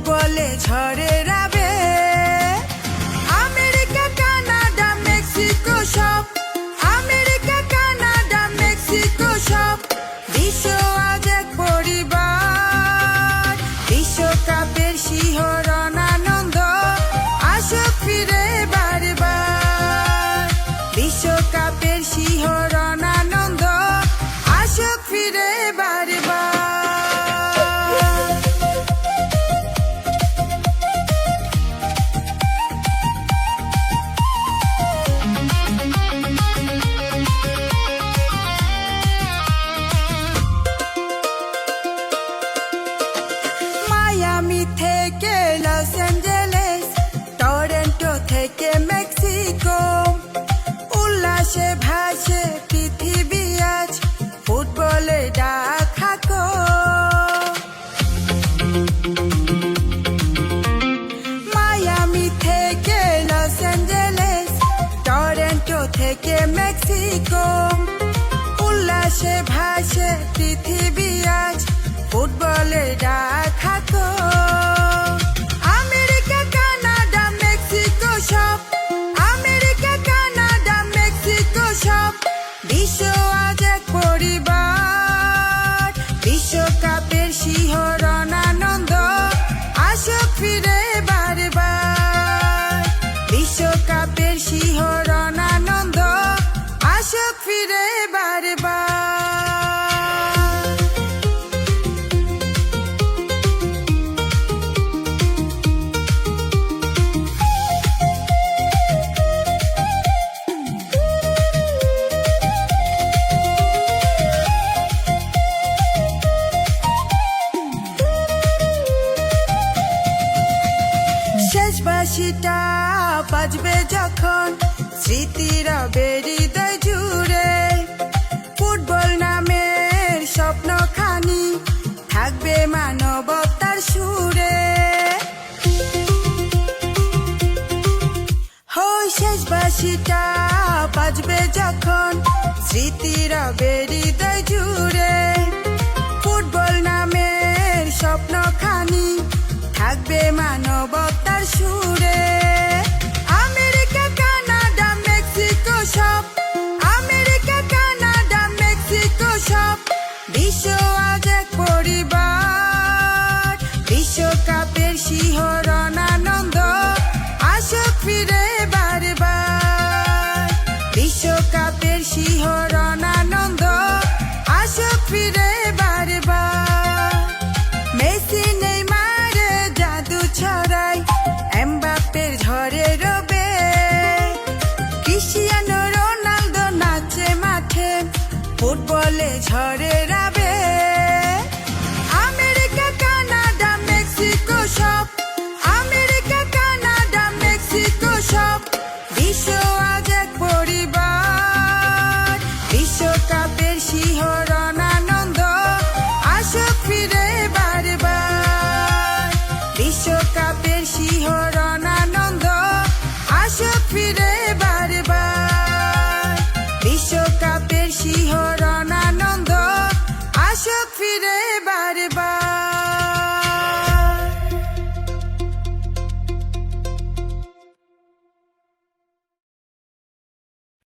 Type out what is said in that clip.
ফুটবলে ঝড়ের আবেগ। আমেরিকা কানাডা মেক্সিকো সব, আমেরিকা কানাডা মেক্সিকো সব, বিশ্ব আজ এক পরিবার। বিশ্বকাপের শিহরণ আনন্দ আসুক ফিরে বারবার। বিশ্বকাপের শিহরণ আনন্দ আসুক ফিরে বারবার। মায়ামি থেকে লস অ্যাঞ্জেলেস, টরন্টো থেকে মেক্সিকো, উল্লাসে ভাসে পৃথিবী আজ ফুটবলে ডাকাকো। মায়ামি থেকে লস অ্যাঞ্জেলেস, টরন্টো থেকে মেক্সিকো, উল্লাসে ভাসে পৃথিবী আজ ফুটবলে ডাকাকো। আমেরিকা কানাডা মেক্সিকো সব, আমেরিকা কানাডা মেক্সিকো সব, বিশ্ব আজ এক পরিবার। বিশ্বকাপের শিহরণ আনন্দ আসুক ফিরে বারবার। বিশ্বকাপের শিহরণ আনন্দ আসুক ফিরে বারবার। শেষ বাঁশিটা বাজবে যখন, স্মৃতিরা হৃদয় জুড়ে, ফুটবল নামের স্বপ্নখানি থাকবে মানবতার সুরে। শেষ বাঁশিটা বাজবে যখন, স্মৃতিরা হৃদয় জুড়ে, ফুটবল নামের স্বপ্নখানি থাকবে মানবতার সুরে। আমেরিকা কানাডা মেক্সিকো সব, আমেরিকা কানাডা মেক্সিকো সব, বিশ্ব আজ এক পরিবার। বিশ্বকাপের শিহরণ আনন্দ আসুক ফিরে বারবার। বিশ্বকাপের শিহরণ আনন্দ আসুক ফিরে বারবার। মেসি নেইমারে জাদু ছড়াই, এমবাপ্পের ঝড়ে রবে, ক্রিস্টিয়ানো রোনালদো নাচে মাঠে ফুটবলে ঝড়ে